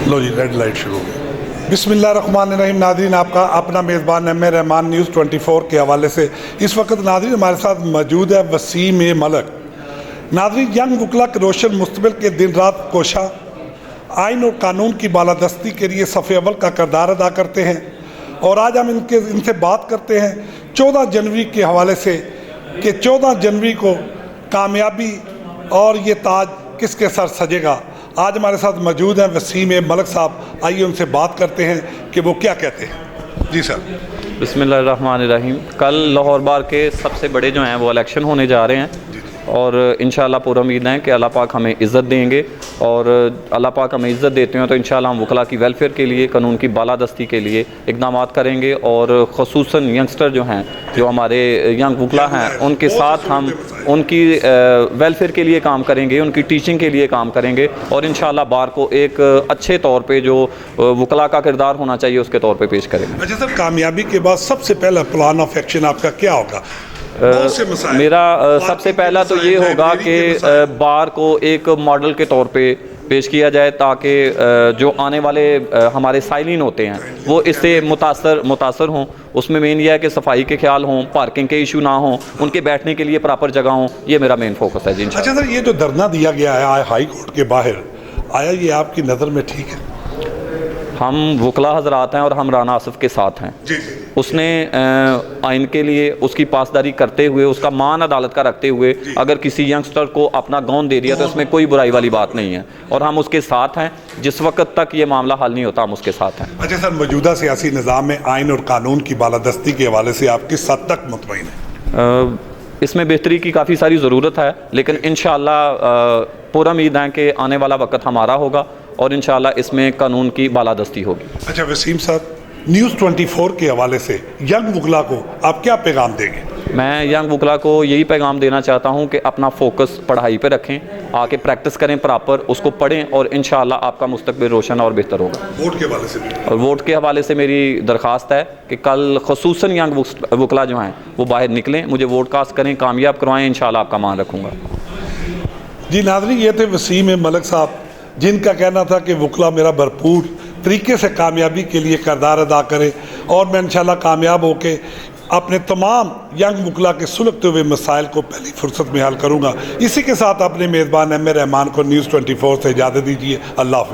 लो जी, red light शुरू हो गई। बिस्मिल्लाहिर्रहमानिर्रहीम। नाज़रीन, आपका अपना मेज़बान एम ए रहमान न्यूज़ 24 के हवाले से इस वक्त नाज़रीन हमारे साथ मौजूद है वसीम मलक। नाज़रीन, यंग वकला के रोशन मुस्तकबिल के दिन रात कोशा, आइन और कानून की बालादस्ती के लिए सफ़े अव्वल का किरदार अदा करते हैं। और आज हम इनसे बात करते हैं 14 जनवरी के हवाले से कि 14 जनवरी को कामयाबी और ये ताज किसके सर सजेगा। आज हमारे साथ मौजूद हैं वसीम मलक साहब। आइए उनसे बात करते हैं कि वो क्या कहते हैं। जी सर। बिस्मिल्लाहिर्रहमानिर्रहीम। कल लाहौर बार के सबसे बड़े जो हैं वो इलेक्शन होने जा रहे हैं और इंशाअल्लाह पूरा उम्मीद है कि अल्लाह पाक हमें इज़्ज़त देंगे और अल्लाह पाक हमें इज़्ज़त देते हैं तो इंशाअल्लाह हम वकला की वेलफेयर के लिए, कानून की बालादस्ती के लिए इक़दाम करेंगे और ख़ुसूसन यंगस्टर जो हैं, जो हमारे यंग वकला हैं, उनके साथ हम उनकी वेलफेयर के लिए काम करेंगे, उनकी टीचिंग के लिए काम करेंगे और इंशाअल्लाह बार को एक अच्छे तौर पर जो वकला का किरदार होना चाहिए उसके तौर पर पेश करेंगे। अच्छा सर, कामयाबी के बाद सबसे पहला प्लान ऑफ एक्शन आपका क्या होगा? मेरा सबसे पहला तो ये होगा कि बार को एक मॉडल के तौर पे पेश किया जाए ताकि जो आने वाले हमारे साइलिन होते हैं वो इससे मुतासर हों। उसमें मेन ये है कि सफाई के ख्याल हों, पार्किंग के इशू ना हों, उनके बैठने के लिए प्रॉपर जगह हों। ये मेरा मेन फोकस है जी। अच्छा सर, ये जो धरना दिया गया है हाई कोर्ट के बाहर, आया ये आपकी नज़र में ठीक है? हम वकला हजरात हैं और हम राना आसिफ के साथ हैं। जी। उसने आइन के लिए उसकी पासदारी करते हुए, उसका मान अदालत का रखते हुए अगर किसी यंगस्टर को अपना गौन दे दिया तो इसमें कोई बुराई वाली बात नहीं है और हम उसके साथ हैं। जिस वक्त तक ये मामला हल नहीं होता हम उसके साथ हैं। अच्छा सर, मौजूदा सियासी निज़ाम में आइन और कानून की बालादस्ती के हवाले से आप किस हद तक मुतमईन हैं? इसमें बेहतरी की काफ़ी सारी ज़रूरत है, लेकिन इंशाअल्लाह पूरा उम्मीद है कि आने वाला वक्त हमारा होगा और इंशाअल्लाह इसमें कानून की बालादस्ती होगी। अच्छा वसीम साहब, न्यूज़ 24 के हवाले से यंग वकला को आप क्या पैगाम देंगे? मैं यंग वकला को यही पैगाम देना चाहता हूं कि अपना फोकस पढ़ाई पे रखें, आके प्रैक्टिस करें प्रॉपर, उसको पढ़ें और इंशाअल्लाह आपका मुस्तकबिल रोशन और बेहतर होगा। वोट के हवाले से भी? और वोट के हवाले से मेरी दरख्वास्त है कि कल ख़ुसूसन यंग वकला जो हैं वो बाहर निकलें, मुझे वोट कास्ट करें, कामयाब करवाएँ, इंशाअल्लाह आपका मान रखूँगा। जी नाज़रीन, ये थे वसीम मलक साहब जिनका कहना था कि वकला मेरा भरपूर तरीके से कामयाबी के लिए किरदार अदा करे और मैं इंशाल्लाह कामयाब होके अपने तमाम यंग वकला के सुलगते हुए मसाइल को पहली फुर्सत में हल करूँगा। इसी के साथ अपने मेज़बान एम ए रहमान को न्यूज़ 24 से इजाज़त दीजिए। अल्लाह हाफ़िज़।